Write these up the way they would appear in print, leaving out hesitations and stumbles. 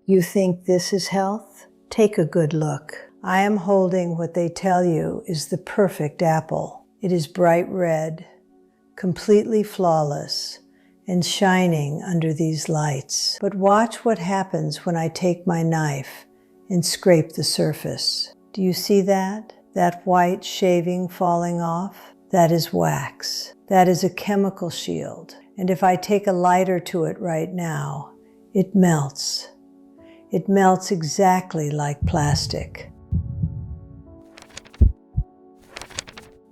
You think this is health? Take a good look. I am holding what they tell you is the perfect apple. It is bright red, completely flawless, and shining under these lights. But watch what happens when I take my knife and scrape the surface. Do you see that? That white shaving falling off? That is wax. That is a chemical shield. And if I take a lighter to it right now, it melts. It melts exactly like plastic.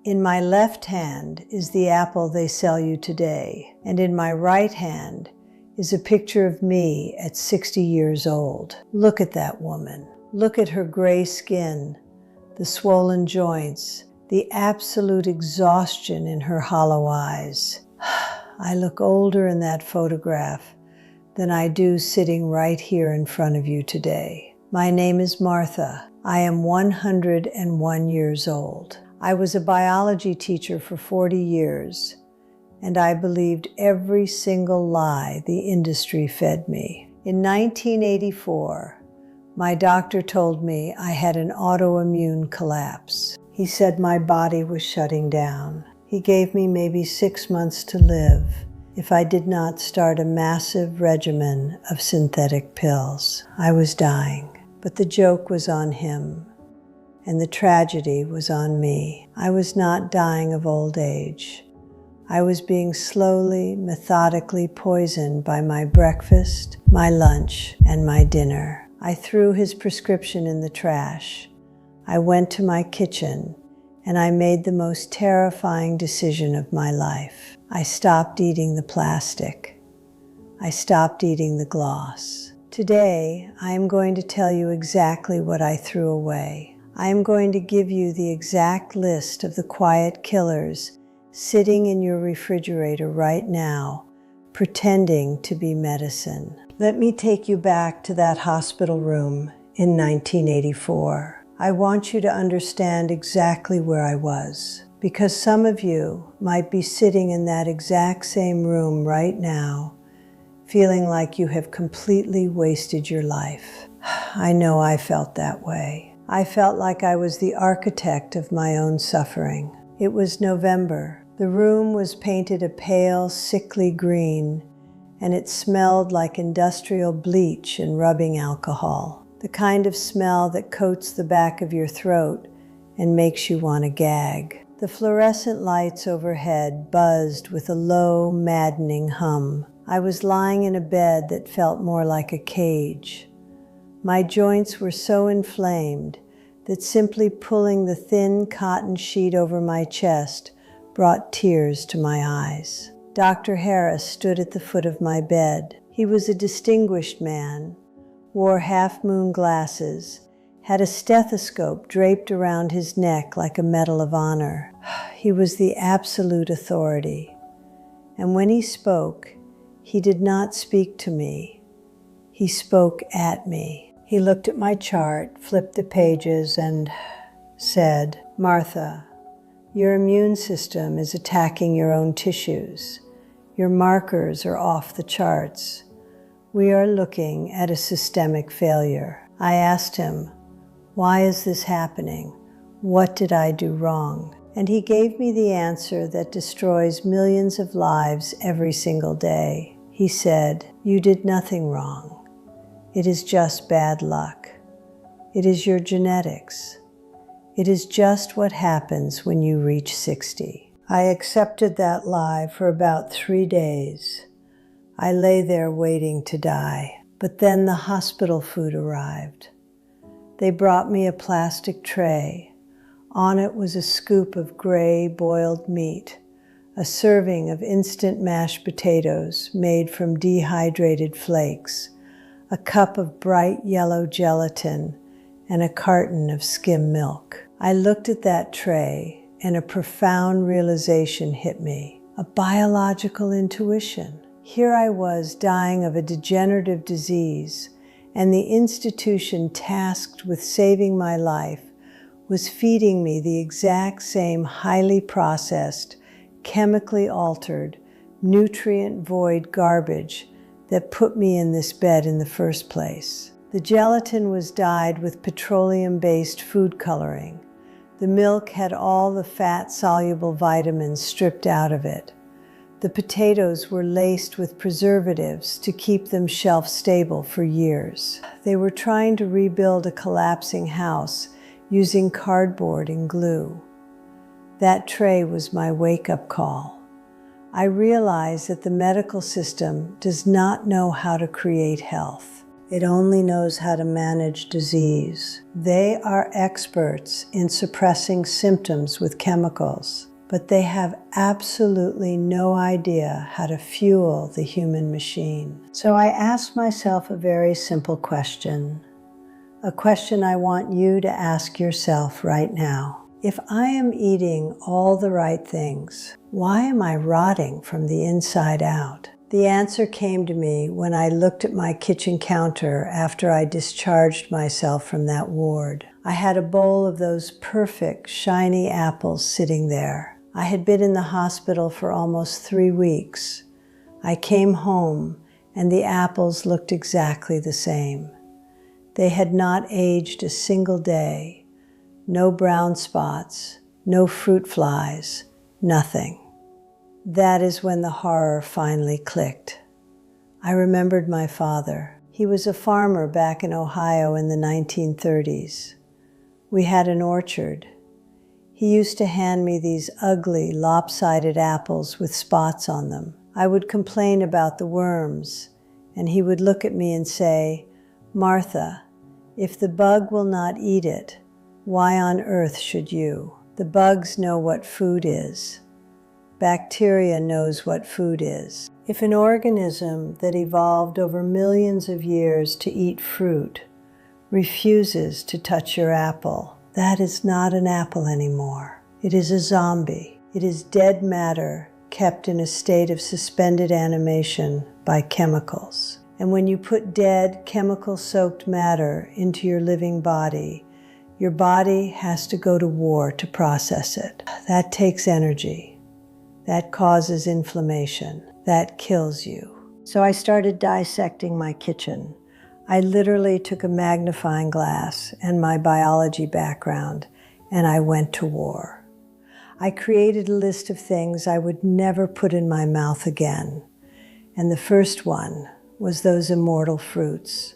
In my left hand is the apple they sell you today, and in my right hand is a picture of me at 60 years old. Look at that woman. Look at her gray skin, the swollen joints, the absolute exhaustion in her hollow eyes. I look older in that photograph than I do sitting right here in front of you today. My name is Martha. I am 101 years old. I was a biology teacher for 40 years, and I believed every single lie the industry fed me. In 1984, my doctor told me I had an autoimmune collapse. He said my body was shutting down. He gave me maybe 6 months to live if I did not start a massive regimen of synthetic pills. I was dying, but the joke was on him, and the tragedy was on me. I was not dying of old age. I was being slowly, methodically poisoned by my breakfast, my lunch, and my dinner. I threw his prescription in the trash. I went to my kitchen, and I made the most terrifying decision of my life. I stopped eating the plastic. I stopped eating the gloss. Today, I am going to tell you exactly what I threw away. I am going to give you the exact list of the quiet killers sitting in your refrigerator right now, pretending to be medicine. Let me take you back to that hospital room in 1984. I want you to understand exactly where I was, because some of you might be sitting in that exact same room right now, feeling like you have completely wasted your life. I know I felt that way. I felt like I was the architect of my own suffering. It was November. The room was painted a pale, sickly green, and it smelled like industrial bleach and rubbing alcohol. The kind of smell that coats the back of your throat and makes you want to gag. The fluorescent lights overhead buzzed with a low, maddening hum. I was lying in a bed that felt more like a cage. My joints were so inflamed that simply pulling the thin cotton sheet over my chest brought tears to my eyes. Dr. Harris stood at the foot of my bed. He was a distinguished man, wore half-moon glasses, had a stethoscope draped around his neck like a medal of honor. He was the absolute authority. And when he spoke, he did not speak to me. He spoke at me. He looked at my chart, flipped the pages, and said, "Martha, your immune system is attacking your own tissues. Your markers are off the charts. We are looking at a systemic failure." I asked him, "Why is this happening? What did I do wrong?" And he gave me the answer that destroys millions of lives every single day. He said, "You did nothing wrong. It is just bad luck. It is your genetics. It is just what happens when you reach 60. I accepted that lie for about 3 days. I lay there waiting to die. But then the hospital food arrived. They brought me a plastic tray. On it was a scoop of gray boiled meat, a serving of instant mashed potatoes made from dehydrated flakes, a cup of bright yellow gelatin, and a carton of skim milk. I looked at that tray, and a profound realization hit me, a biological intuition. Here I was dying of a degenerative disease, and the institution tasked with saving my life was feeding me the exact same highly processed, chemically altered, nutrient-void garbage that put me in this bed in the first place. The gelatin was dyed with petroleum-based food coloring. The milk had all the fat-soluble vitamins stripped out of it. The potatoes were laced with preservatives to keep them shelf-stable for years. They were trying to rebuild a collapsing house using cardboard and glue. That tray was my wake-up call. I realized that the medical system does not know how to create health. It only knows how to manage disease. They are experts in suppressing symptoms with chemicals, but they have absolutely no idea how to fuel the human machine. So I asked myself a very simple question, a question I want you to ask yourself right now. If I am eating all the right things, why am I rotting from the inside out? The answer came to me when I looked at my kitchen counter after I discharged myself from that ward. I had a bowl of those perfect, shiny apples sitting there. I had been in the hospital for almost 3 weeks. I came home and the apples looked exactly the same. They had not aged a single day. No brown spots, no fruit flies, nothing. That is when the horror finally clicked. I remembered my father. He was a farmer back in Ohio in the 1930s. We had an orchard. He used to hand me these ugly, lopsided apples with spots on them. I would complain about the worms, and he would look at me and say, "Martha, if the bug will not eat it, why on earth should you? The bugs know what food is. Bacteria knows what food is." If an organism that evolved over millions of years to eat fruit refuses to touch your apple, that is not an apple anymore. It is a zombie. It is dead matter kept in a state of suspended animation by chemicals. And when you put dead, chemical-soaked matter into your living body, your body has to go to war to process it. That takes energy. That causes inflammation. That kills you. So I started dissecting my kitchen. I literally took a magnifying glass and my biology background, and I went to war. I created a list of things I would never put in my mouth again. And the first one was those immortal fruits,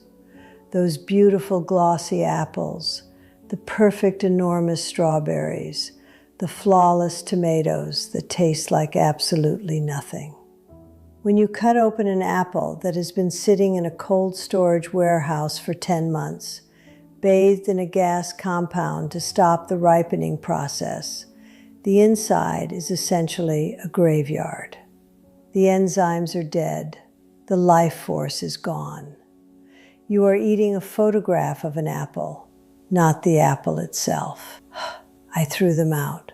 those beautiful glossy apples, the perfect enormous strawberries, the flawless tomatoes that taste like absolutely nothing. When you cut open an apple that has been sitting in a cold storage warehouse for 10 months, bathed in a gas compound to stop the ripening process, the inside is essentially a graveyard. The enzymes are dead. The life force is gone. You are eating a photograph of an apple, not the apple itself. I threw them out.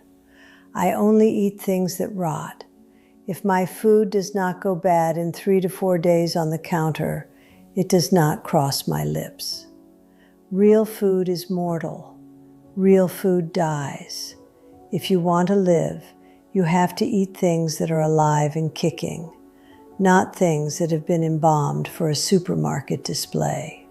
I only eat things that rot. If my food does not go bad in 3 to 4 days on the counter, it does not cross my lips. Real food is mortal. Real food dies. If you want to live, you have to eat things that are alive and kicking, not things that have been embalmed for a supermarket display.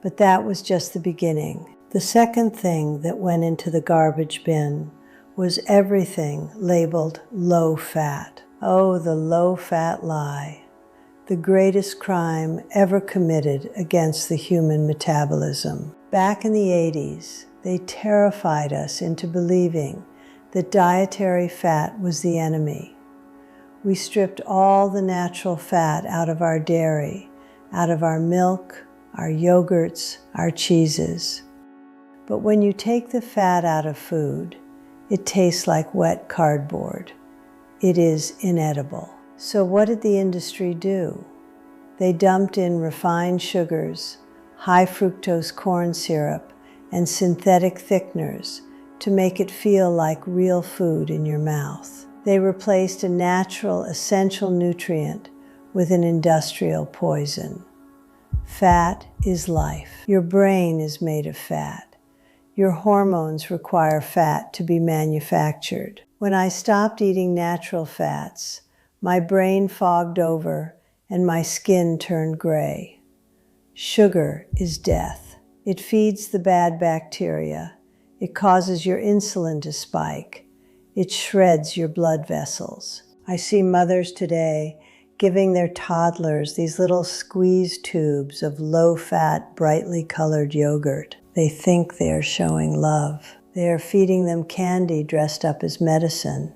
But that was just the beginning. The second thing that went into the garbage bin was everything labeled low fat. Oh, the low fat lie, the greatest crime ever committed against the human metabolism. Back in the 80s, they terrified us into believing that dietary fat was the enemy. We stripped all the natural fat out of our dairy, out of our milk, our yogurts, our cheeses. But when you take the fat out of food, it tastes like wet cardboard. It is inedible. So what did the industry do? They dumped in refined sugars, high fructose corn syrup, and synthetic thickeners to make it feel like real food in your mouth. They replaced a natural, essential nutrient with an industrial poison. Fat is life. Your brain is made of fat. Your hormones require fat to be manufactured. When I stopped eating natural fats, my brain fogged over and my skin turned gray. Sugar is death. It feeds the bad bacteria. It causes your insulin to spike. It shreds your blood vessels. I see mothers today giving their toddlers these little squeeze tubes of low-fat, brightly colored yogurt. They think they are showing love. They are feeding them candy dressed up as medicine.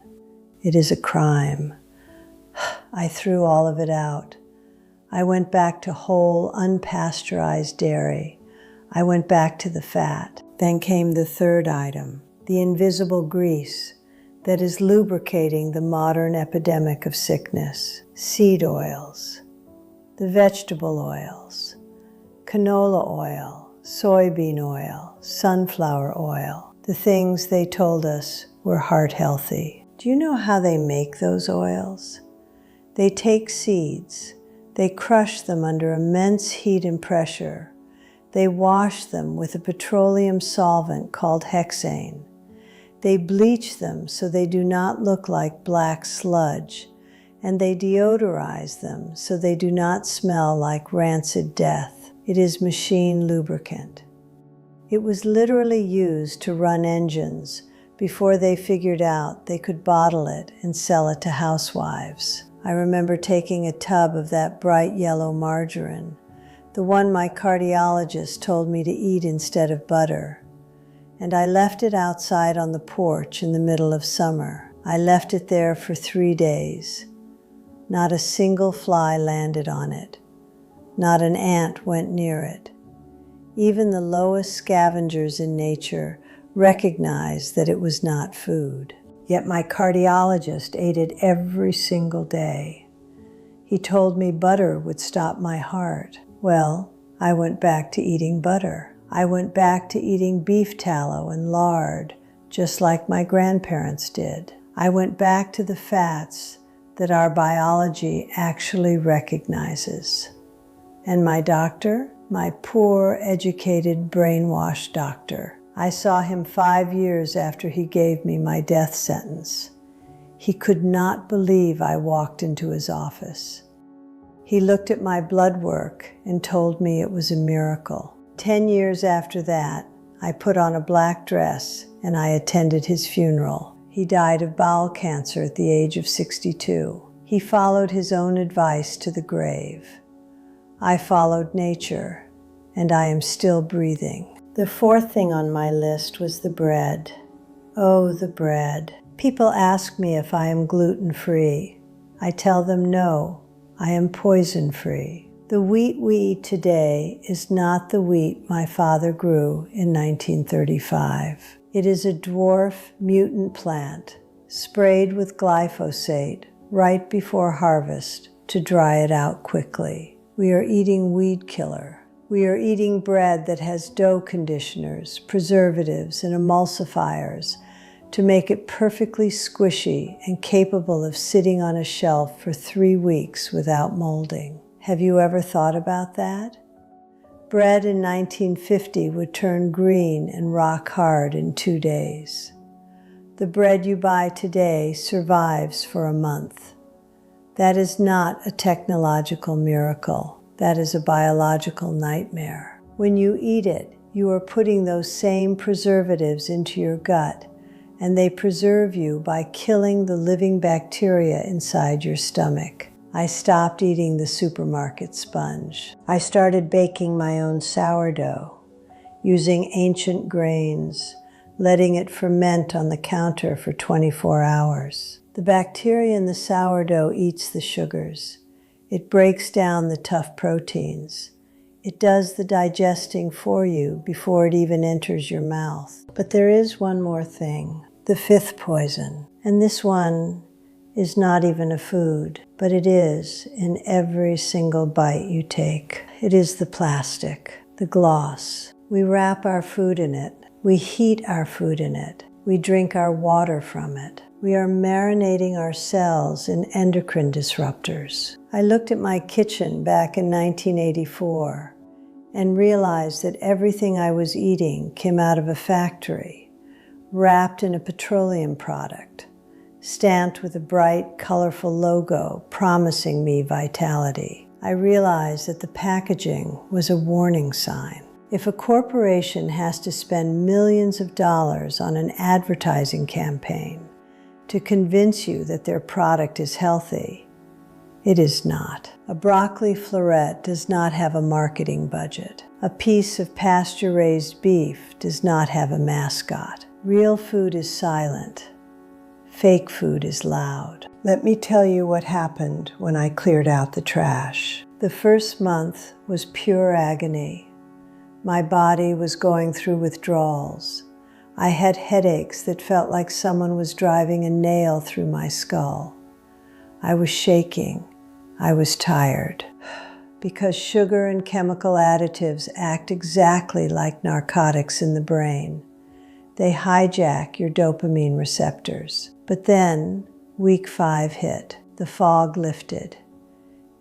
It is a crime. I threw all of it out. I went back to whole, unpasteurized dairy. I went back to the fat. Then came the third item, the invisible grease that is lubricating the modern epidemic of sickness. Seed oils, the vegetable oils, canola oil, soybean oil, sunflower oil, the things they told us were heart healthy. Do you know how they make those oils? They take seeds, they crush them under immense heat and pressure. They wash them with a petroleum solvent called hexane. They bleach them so they do not look like black sludge, and they deodorize them so they do not smell like rancid death. It is machine lubricant. It was literally used to run engines before they figured out they could bottle it and sell it to housewives. I remember taking a tub of that bright yellow margarine, the one my cardiologist told me to eat instead of butter, and I left it outside on the porch in the middle of summer. I left it there for 3 days. Not a single fly landed on it. Not an ant went near it. Even the lowest scavengers in nature recognized that it was not food. Yet my cardiologist ate it every single day. He told me butter would stop my heart. Well, I went back to eating butter. I went back to eating beef tallow and lard, just like my grandparents did. I went back to the fats that our biology actually recognizes. And my doctor, my poor, educated, brainwashed doctor, I saw him 5 years after he gave me my death sentence. He could not believe I walked into his office. He looked at my blood work and told me it was a miracle. 10 years after that, I put on a black dress and I attended his funeral. He died of bowel cancer at the age of 62. He followed his own advice to the grave. I followed nature, and I am still breathing. The fourth thing on my list was the bread. Oh, the bread. People ask me if I am gluten-free. I tell them no, I am poison-free. The wheat we eat today is not the wheat my father grew in 1935. It is a dwarf mutant plant sprayed with glyphosate right before harvest to dry it out quickly. We are eating weed killer. We are eating bread that has dough conditioners, preservatives, and emulsifiers to make it perfectly squishy and capable of sitting on a shelf for 3 weeks without molding. Have you ever thought about that? Bread in 1950 would turn green and rock hard in 2 days. The bread you buy today survives for a month. That is not a technological miracle. That is a biological nightmare. When you eat it, you are putting those same preservatives into your gut, and they preserve you by killing the living bacteria inside your stomach. I stopped eating the supermarket sponge. I started baking my own sourdough, using ancient grains, letting it ferment on the counter for 24 hours. The bacteria in the sourdough eats the sugars. It breaks down the tough proteins. It does the digesting for you before it even enters your mouth. But there is one more thing, the fifth poison. And this one is not even a food, but it is in every single bite you take. It is the plastic, the gloss. We wrap our food in it. We heat our food in it. We drink our water from it. We are marinating our cells in endocrine disruptors. I looked at my kitchen back in 1984 and realized that everything I was eating came out of a factory, wrapped in a petroleum product, stamped with a bright, colorful logo promising me vitality. I realized that the packaging was a warning sign. If a corporation has to spend millions of dollars on an advertising campaign to convince you that their product is healthy, it is not. A broccoli floret does not have a marketing budget. A piece of pasture-raised beef does not have a mascot. Real food is silent. Fake food is loud. Let me tell you what happened when I cleared out the trash. The first month was pure agony. My body was going through withdrawals. I had headaches that felt like someone was driving a nail through my skull. I was shaking. I was tired. Because sugar and chemical additives act exactly like narcotics in the brain. They hijack your dopamine receptors. But then, week 5 hit. The fog lifted.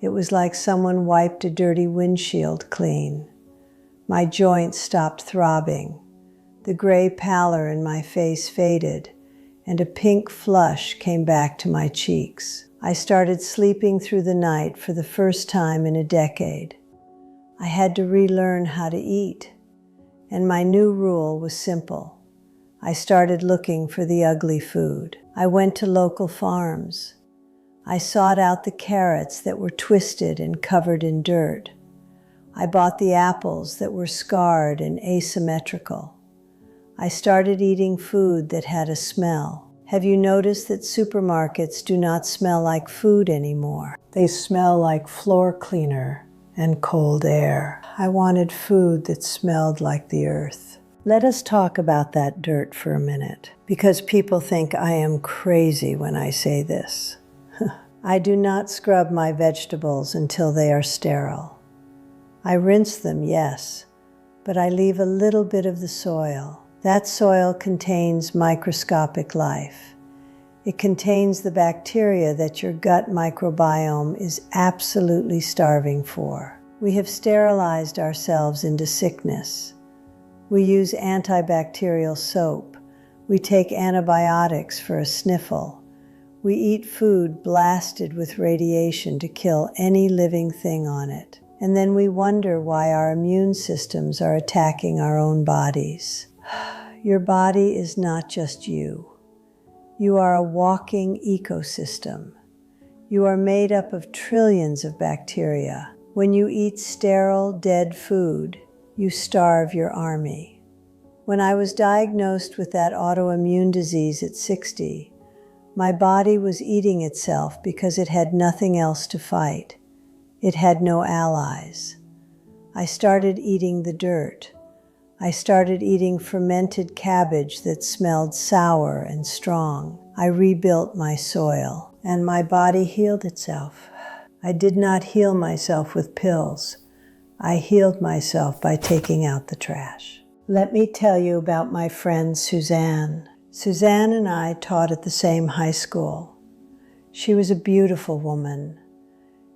It was like someone wiped a dirty windshield clean. My joints stopped throbbing. The gray pallor in my face faded, and a pink flush came back to my cheeks. I started sleeping through the night for the first time in a decade. I had to relearn how to eat, and my new rule was simple. I started looking for the ugly food. I went to local farms. I sought out the carrots that were twisted and covered in dirt. I bought the apples that were scarred and asymmetrical. I started eating food that had a smell. Have you noticed that supermarkets do not smell like food anymore? They smell like floor cleaner and cold air. I wanted food that smelled like the earth. Let us talk about that dirt for a minute, because people think I am crazy when I say this. I do not scrub my vegetables until they are sterile. I rinse them, yes, but I leave a little bit of the soil. That soil contains microscopic life. It contains the bacteria that your gut microbiome is absolutely starving for. We have sterilized ourselves into sickness. We use antibacterial soap. We take antibiotics for a sniffle. We eat food blasted with radiation to kill any living thing on it. And then we wonder why our immune systems are attacking our own bodies. Your body is not just you. You are a walking ecosystem. You are made up of trillions of bacteria. When you eat sterile, dead food, you starve your army. When I was diagnosed with that autoimmune disease at 60, my body was eating itself because it had nothing else to fight. It had no allies. I started eating the dirt. I started eating fermented cabbage that smelled sour and strong. I rebuilt my soil, and my body healed itself. I did not heal myself with pills. I healed myself by taking out the trash. Let me tell you about my friend Suzanne. Suzanne and I taught at the same high school. She was a beautiful woman.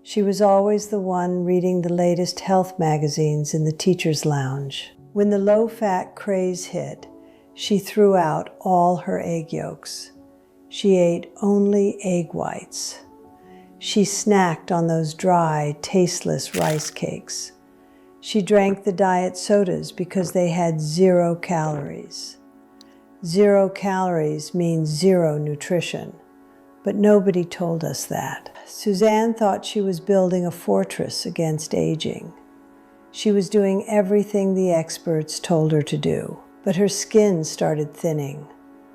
She was always the one reading the latest health magazines in the teacher's lounge. When the low-fat craze hit, she threw out all her egg yolks. She ate only egg whites. She snacked on those dry, tasteless rice cakes. She drank the diet sodas because they had 0 calories. 0 calories means 0 nutrition. But nobody told us that. Suzanne thought she was building a fortress against aging. She was doing everything the experts told her to do, but her skin started thinning.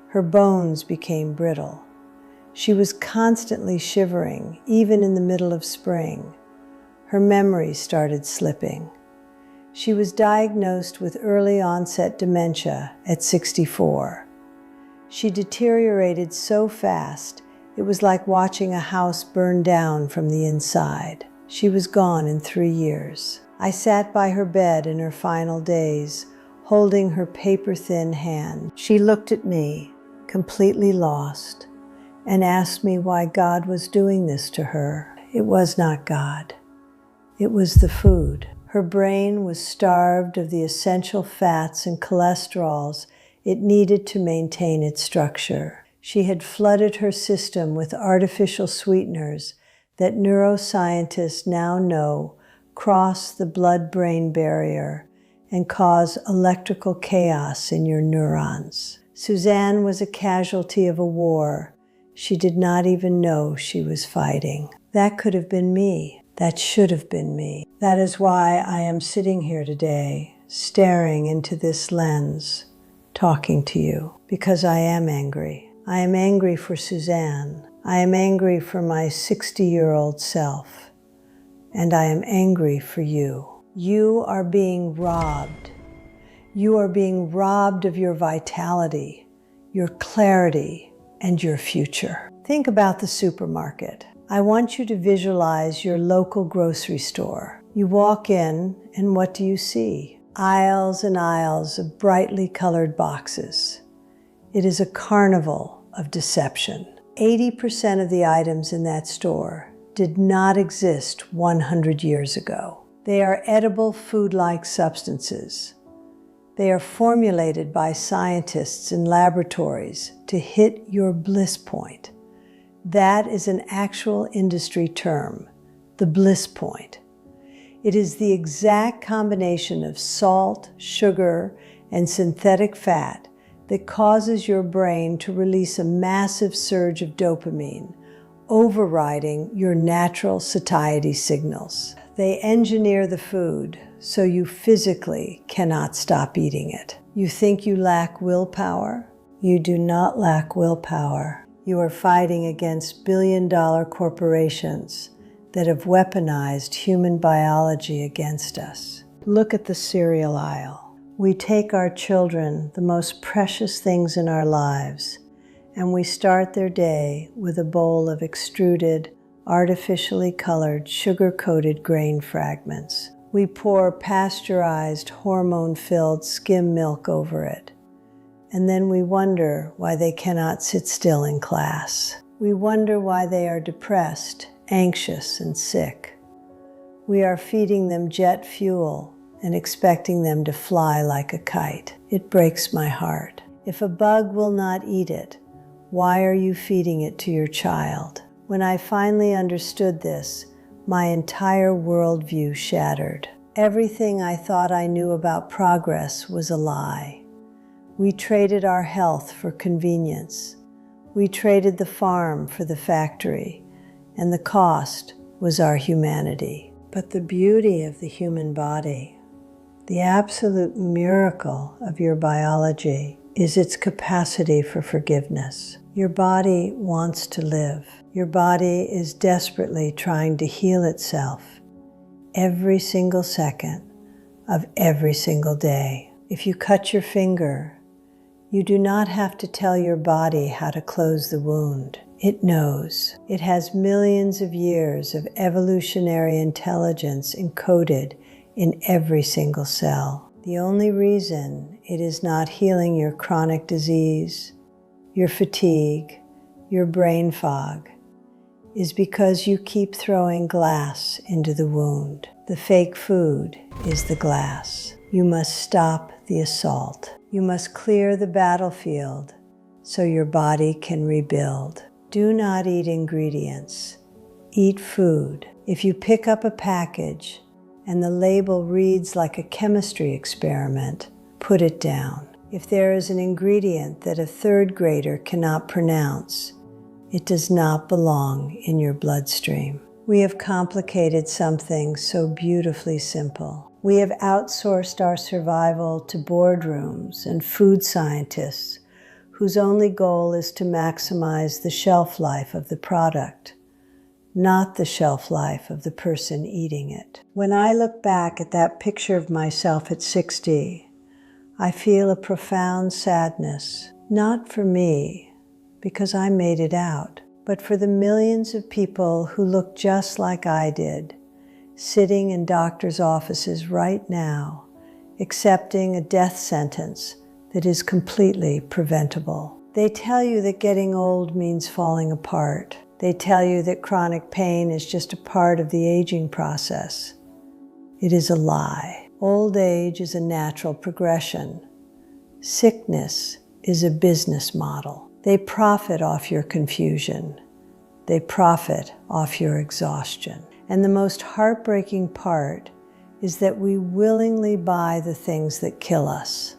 Her bones became brittle. She was constantly shivering, even in the middle of spring. Her memory started slipping. She was diagnosed with early onset dementia at 64. She deteriorated so fast, it was like watching a house burn down from the inside. She was gone in 3 years. I sat by her bed in her final days, holding her paper-thin hand. She looked at me, completely lost, and asked me why God was doing this to her. It was not God. It was the food. Her brain was starved of the essential fats and cholesterols it needed to maintain its structure. She had flooded her system with artificial sweeteners that neuroscientists now know cross the blood-brain barrier and cause electrical chaos in your neurons. Suzanne was a casualty of a war she did not even know she was fighting. That could have been me. That should have been me. That is why I am sitting here today, staring into this lens, talking to you, because I am angry. I am angry for Suzanne. I am angry for my 60-year-old self. And I am angry for you. You are being robbed. You are being robbed of your vitality, your clarity, and your future. Think about the supermarket. I want you to visualize your local grocery store. You walk in, and what do you see? Aisles and aisles of brightly colored boxes. It is a carnival of deception. 80% of the items in that store did not exist 100 years ago. They are edible food-like substances. They are formulated by scientists in laboratories to hit your bliss point. That is an actual industry term, the bliss point. It is the exact combination of salt, sugar, and synthetic fat that causes your brain to release a massive surge of dopamine, overriding your natural satiety signals. They engineer the food so you physically cannot stop eating it. You think you lack willpower? You do not lack willpower. You are fighting against billion-dollar corporations that have weaponized human biology against us. Look at the cereal aisle. We take our children, the most precious things in our lives, and we start their day with a bowl of extruded, artificially colored, sugar-coated grain fragments. We pour pasteurized, hormone-filled skim milk over it. And then we wonder why they cannot sit still in class. We wonder why they are depressed, anxious, and sick. We are feeding them jet fuel and expecting them to fly like a kite. It breaks my heart. If a bug will not eat it, why are you feeding it to your child? When I finally understood this, my entire worldview shattered. Everything I thought I knew about progress was a lie. We traded our health for convenience. We traded the farm for the factory, and the cost was our humanity. But the beauty of the human body, the absolute miracle of your biology, is its capacity for forgiveness. Your body wants to live. Your body is desperately trying to heal itself every single second of every single day. If you cut your finger, you do not have to tell your body how to close the wound. It knows. It has millions of years of evolutionary intelligence encoded in every single cell. The only reason it is not healing your chronic disease, your fatigue, your brain fog, is because you keep throwing glass into the wound. The fake food is the glass. You must stop the assault. You must clear the battlefield so your body can rebuild. Do not eat ingredients. Eat food. If you pick up a package and the label reads like a chemistry experiment, put it down. If there is an ingredient that a third grader cannot pronounce, it does not belong in your bloodstream. We have complicated something so beautifully simple. We have outsourced our survival to boardrooms and food scientists whose only goal is to maximize the shelf life of the product, not the shelf life of the person eating it. When I look back at that picture of myself at 60, I feel a profound sadness, not for me, because I made it out, but for the millions of people who look just like I did, sitting in doctors' offices right now, accepting a death sentence that is completely preventable. They tell you that getting old means falling apart. They tell you that chronic pain is just a part of the aging process. It is a lie. Old age is a natural progression. Sickness is a business model. They profit off your confusion. They profit off your exhaustion. And the most heartbreaking part is that we willingly buy the things that kill us.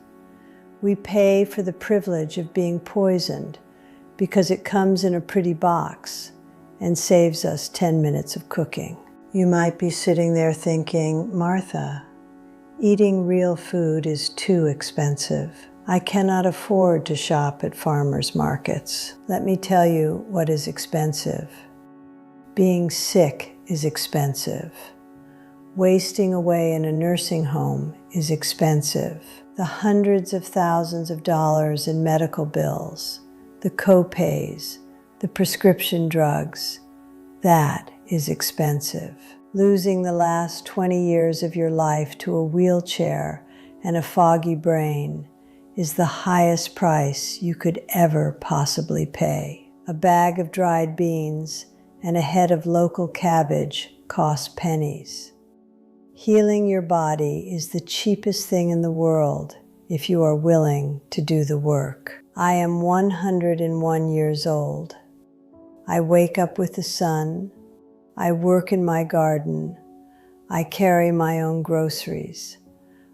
We pay for the privilege of being poisoned because it comes in a pretty box and saves us 10 minutes of cooking. You might be sitting there thinking, Martha, eating real food is too expensive. I cannot afford to shop at farmers markets. Let me tell you what is expensive. Being sick is expensive. Wasting away in a nursing home is expensive. The hundreds of thousands of dollars in medical bills, the co-pays, the prescription drugs, that is expensive. Losing the last 20 years of your life to a wheelchair and a foggy brain is the highest price you could ever possibly pay. A bag of dried beans and a head of local cabbage cost pennies. Healing your body is the cheapest thing in the world if you are willing to do the work. I am 101 years old. I wake up with the sun. I work in my garden. I carry my own groceries.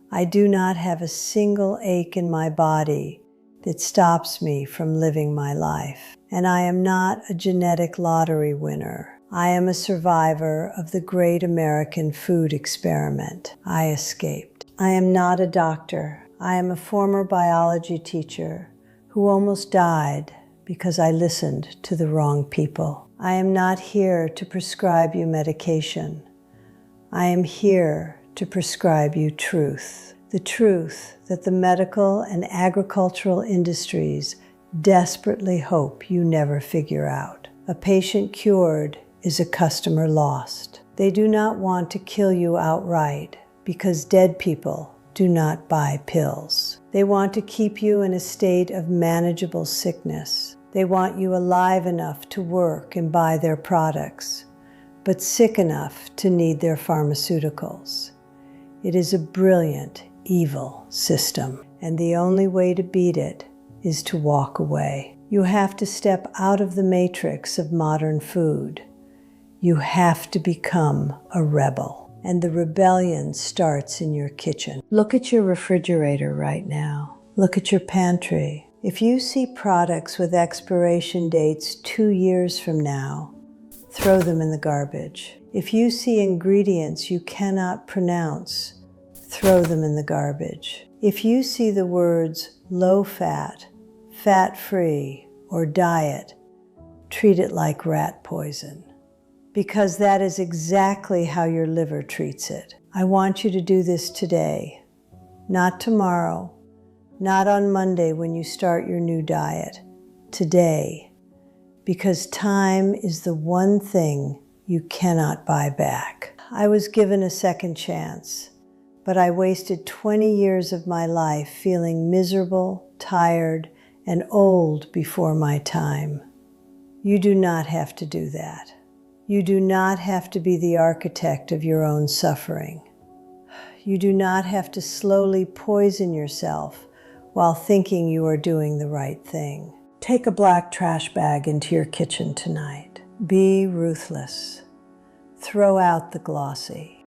I do not have a single ache in my body that stops me from living my life. And I am not a genetic lottery winner. I am a survivor of the great American food experiment. I escaped. I am not a doctor. I am a former biology teacher who almost died because I listened to the wrong people. I am not here to prescribe you medication. I am here to prescribe you truth. The truth that the medical and agricultural industries desperately hope you never figure out. A patient cured is a customer lost. They do not want to kill you outright because dead people do not buy pills. They want to keep you in a state of manageable sickness. They want you alive enough to work and buy their products, but sick enough to need their pharmaceuticals. It is a brilliant, evil system, and the only way to beat it is to walk away. You have to step out of the matrix of modern food. You have to become a rebel, and the rebellion starts in your kitchen. Look at your refrigerator right now. Look at your pantry. If you see products with expiration dates 2 years from now, throw them in the garbage. If you see ingredients you cannot pronounce, throw them in the garbage. If you see the words low fat, fat-free, or diet, treat it like rat poison, because that is exactly how your liver treats it. I want you to do this today, not tomorrow, not on Monday when you start your new diet, today, because time is the one thing you cannot buy back. I was given a second chance, but I wasted 20 years of my life feeling miserable, tired, and old before my time. You do not have to do that. You do not have to be the architect of your own suffering. You do not have to slowly poison yourself while thinking you are doing the right thing. Take a black trash bag into your kitchen tonight. Be ruthless. Throw out the glossy.